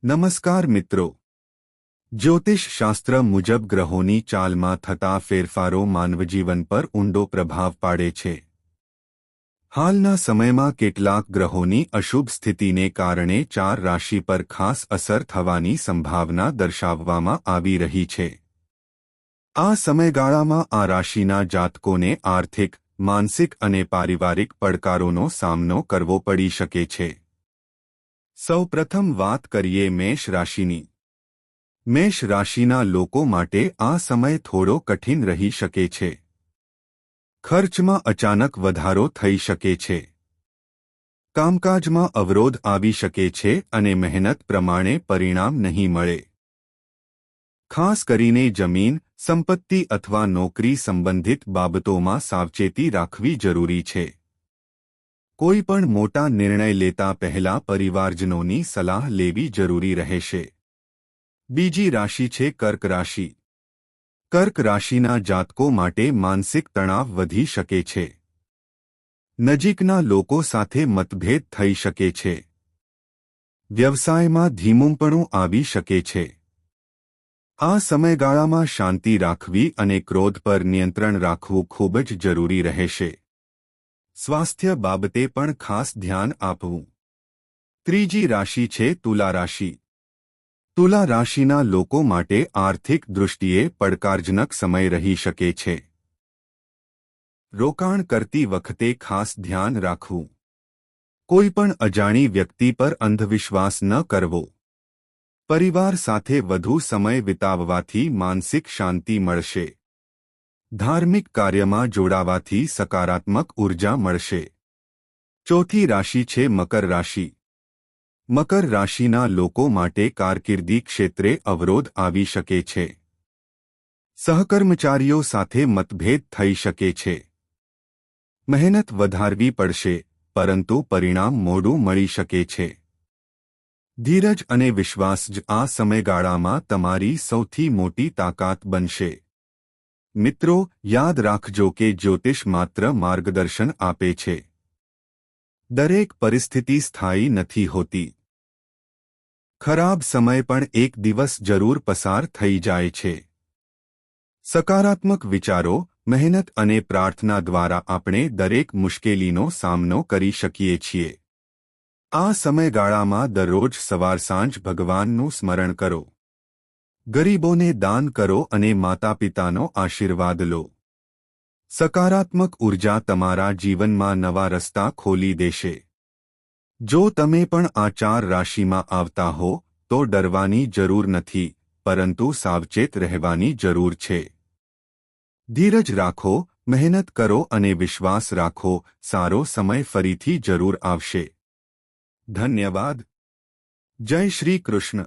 નમસ્કાર મિત્રો, જ્યોતિષ શાસ્ત્ર મુજબ ગ્રહોની ચાલમાં થતા ફેરફારો માનવજીવન પર ઊંડો પ્રભાવ પાડે છે. હાલના સમયમાં કેટલાક ગ્રહોની અશુભ સ્થિતિને કારણે 4 રાશિ પર ખાસ અસર થવાની સંભાવના દર્શાવવામાં આવી રહી છે. આ સમયગાળામાં આ રાશિના જાતકોને આર્થિક, માનસિક અને પારિવારિક પડકારોનો સામનો કરવો પડી શકે છે. સૌ પ્રથમ વાત કરીએ મેષ રાશિની. મેષ રાશિના લોકો માટે આ સમય થોડો કઠિન રહી શકે છે. ખર્ચમાં અચાનક વધારો થઈ શકે છે. કામકાજમાં અવરોધ આવી શકે છે અને મહેનત પ્રમાણે પરિણામ નહીં મળે. ખાસ કરીને જમીન, સંપત્તિ અથવા નોકરી સંબંધિત બાબતોમાં સાવચેતી રાખવી જરૂરી છે. કોઈ પણ મોટા નિર્ણય લેતા પહેલા પરિવારજનોની સલાહ લેવી જરૂરી રહેશે. બીજી રાશિ છે કર્ક રાશિ. કર્ક રાશિના જાતકો માટે માનસિક તણાવ વધી શકે છે. નજીકના લોકો સાથે મતભેદ થઈ શકે છે. વ્યવસાયમાં ધીમુંપણું આવી શકે છે. આ સમયગાળામાં શાંતિ રાખવી અને ક્રોધ પર નિયંત્રણ રાખવું ખૂબ જ જરૂરી રહેશે. સ્વાસ્થ્ય બાબતે પણ ખાસ ધ્યાન આપવું. ત્રીજી રાશિ છે તુલા રાશિ. તુલા રાશિના લોકો માટે આર્થિક દૃષ્ટિએ પડકારજનક સમય રહી શકે છે. રોકાણ કરતી વખતે ખાસ ધ્યાન રાખવું. કોઈ પણ અજાણી વ્યક્તિ પર અંધવિશ્વાસ ન કરવો. પરિવાર સાથે વધુ સમય વિતાવવાથી માનસિક શાંતિ મળશે. ધાર્મિક કાર્યમાં જોડાવાથી સકારાત્મક ઉર્જા મળશે. ચોથી રાશિ છે મકર રાશિ. મકર રાશિના લોકો માટે કારકિર્દી ક્ષેત્રે અવરોધ આવી શકે છે. સહકર્મચારીઓ સાથે મતભેદ થઈ શકે છે. મહેનત વધારવી પડશે, પરંતુ પરિણામ મોડું મળી શકે છે. ધીરજ અને વિશ્વાસ જ આ સમયગાળામાં તમારી સૌથી મોટી તાકાત બનશે. મિત્રો, યાદ રાખજો કે જ્યોતિષ માત્ર માર્ગદર્શન આપે છે. દરેક પરિસ્થિતિ સ્થાયી નથી હોતી. ખરાબ સમય પણ એક દિવસ જરૂર પસાર થઈ જાય છે. સકારાત્મક વિચારો, મહેનત અને પ્રાર્થના દ્વારા આપણે દરેક મુશ્કેલીનો સામનો કરી શકીએ છીએ. આ સમયગાળામાં દરરોજ સવાર-સાંજ ભગવાનનું સ્મરણ કરો. ગરીબોને દાન કરો અને માતાપિતાનો આશીર્વાદ લો. સકારાત્મક ઉર્જા તમારા જીવનમાં નવા રસ્તા ખોલી દેશે. જો તમે પણ આ 4 રાશિમાં આવતા હો, તો ડરવાની જરૂર નથી, પરંતુ સાવચેત રહેવાની જરૂર છે. ધીરજ રાખો, મહેનત કરો અને વિશ્વાસ રાખો, સારો સમય ફરીથી જરૂર આવશે. ધન્યવાદ. જય શ્રી કૃષ્ણ.